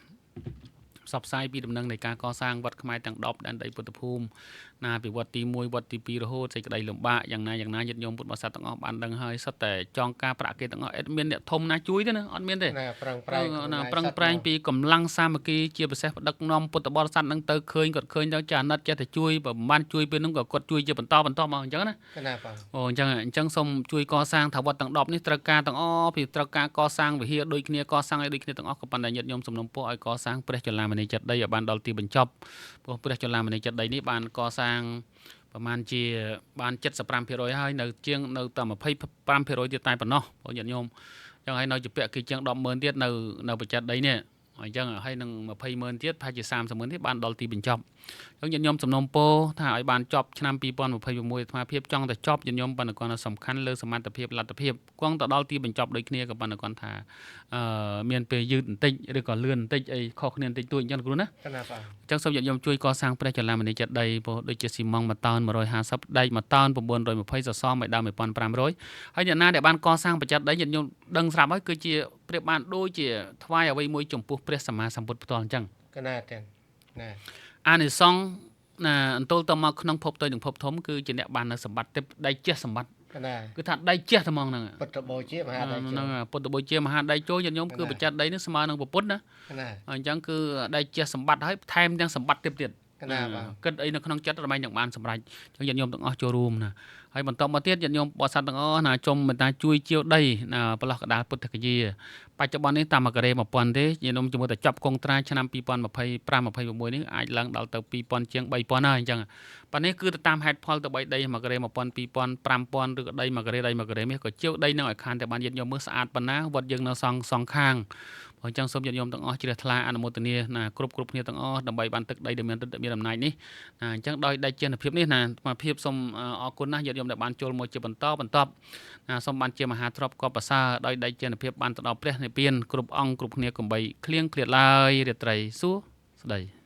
ផ្សព្វផ្សាយពីដំណឹងនៃការកសាងវត្តខ្មែរទាំង10ដែនដីពុទ្ធភូមិណាពីវត្តទី1វត្តទី2រហូតសេចក្តីលំបាកយ៉ាងណាញាតិញោមពុទ្ធបរិស័ទទាំងអស់បានដឹងហើយសុទ្ធតែចងការប្រាក់គេទាំងអស់អត់មានអ្នកធំណាជួយទេណាអត់មានទេប្រឹងប្រែងពីកម្លាំងសាមគ្គីជាពិសេសបដឹកនាំពុទ្ធបរិស័ទនឹងទៅឃើញគាត់ឃើញទៅចាណិតចេះតែជួយបើមិនបានជួយពេលនោះក៏គាត់ជួយជាបន្តមកអញ្ចឹងណាអូអញ្ចឹងសូមជួយកសាងថាវត្តទាំង10នេះត្រូវការទាំងអស់ពីត្រូវការកសាងវិហារដូចគ្នាកសាងឲ្យដូចគ្នាទាំងអស់ក៏ប៉ុន្តែញាតិញោមសំណុំពោឲ្យកសាងព្រះចលាមនីចេតិយឲ្យបានដល់ទីបញ្ចប់ព្រោះព្រះចលាមនីចេតិយនេះបានកសាង ប្រហែលជាបាន75%ហើយនៅជាងនៅតែ25%ទៀតតែប៉ុណ្ណោះបងញាតិញោមអញ្ចឹងហើយនៅជាពាក់គឺជាង 100000 ទៀតនៅបច្ចិតដីនេះអញ្ចឹងហើយនឹង200000ទៀតប្រហែលជា300000ទៀតបានដល់ទីបញ្ចប់អញ្ចឹងញាតិញោមសំណូមពរថាឲ្យបានចប់ឆ្នាំ2026អាត្មាភាពចង់តែចប់ញាតិញោមប៉ុន្តែគាត់សំខាន់លើសមត្ថភាពលទ្ធភាពគង់ទៅដល់ទីបញ្ចប់ដូចគ្នាក៏ប៉ុន្តែគាត់ថាមានពេលយឺតបន្តិចឬក៏លឿនបន្តិចអីខុសគ្នាបន្តិចតួចអញ្ចឹងគ្រូណា កណាបង អញ្ចឹងសូមញាតិញោមជួយកសាងព្រះចលាមនីចេតិយព្រោះដូចជាស៊ីម៉ង់1តោន150ដែក1តោន920សសរ1ដើម1500ហើយអ្នកណាដែលបានកសាងបច្ចិតដីញាតិញោមដឹងស្រាប់ហើយគឺជាប្រៀបបានដូចជាថ្វាយអ្វីមួយចំពោះព្រះសម្មាសម្ពុទ្ធផ្ទាល់អញ្ចឹង កណាទាំងណា អានិសង្ឃណាអន្ទល់ទៅមកក្នុងភពទៅនិងភពធំគឺជាអ្នកបាននៅសម្បត្តិទេពដៃជះសម្បត្តិ កណា គឺថាដៃជះតែហ្មងហ្នឹង ពុទ្ធបូជាមហាដៃជ ហ្នឹងពុទ្ធបូជាមហាដៃជោញាតិញោមគឺបច្ចិតដីនេះស្មើនឹងពុទ្ធណា កណា អញ្ចឹងគឺដៃជះសម្បត្តិហើយថែមទាំងសម្បត្តិទៀត កណាបង គិតអីនៅក្នុងចិត្តរមែងនឹងបានសម្រេចអញ្ចឹងញាតិញោមទាំងអស់ចូលរួមណាហើយបន្តមកទៀតញាតិញោមបរិស័ទទាំងអស់ណាជុំមេត្តាជួយជាវដីណាប្រឡោះកដាលពុទ្ធគយាបច្ចុប្បន្ននេះតាមមកការ៉េ1000ទេញាតិញោមជាមួយតែចាប់កុងត្រាឆ្នាំ2025 26នេះអាចឡើងដល់ទៅ2000ជាង3000ហើយអញ្ចឹងប៉ុន្តែនេះគឺទៅតាមហេតុផលទៅបីដីមកការ៉េ1000 2000 5000ឬក៏ដីមកការ៉េមាសក៏ជាវដីនឹងឲ្យខានតែបានញាតិញោមមើលស្អាតប៉ុណ្ណាវត្តយើងនៅសងខាងអញ្ចឹងសូមញាតិញោមទាំងអស់ជ្រះថ្លាអនុមោទនាណាគ្រប់គ្នាទាំងអស់ដើម្បីបានទឹកដីដែលមានឫទ្ធិមានអំណាចនេះអញ្ចឹងដោយដៃជះភាពនេះណាអាភិបសូមអរគុណណាស់ញាតិញោមដែលបានចូលមកជាបន្តណាសូមបានជាមហាទ្រព្យក៏ប្រសើរដោយដៃជះភាពបានទៅដល់ព្រះនិព្វានគ្រប់អង្គគ្រប់គ្នាកំបីឃ្លៀងឃ្លាតឡើយរាត្រីសួស្ដី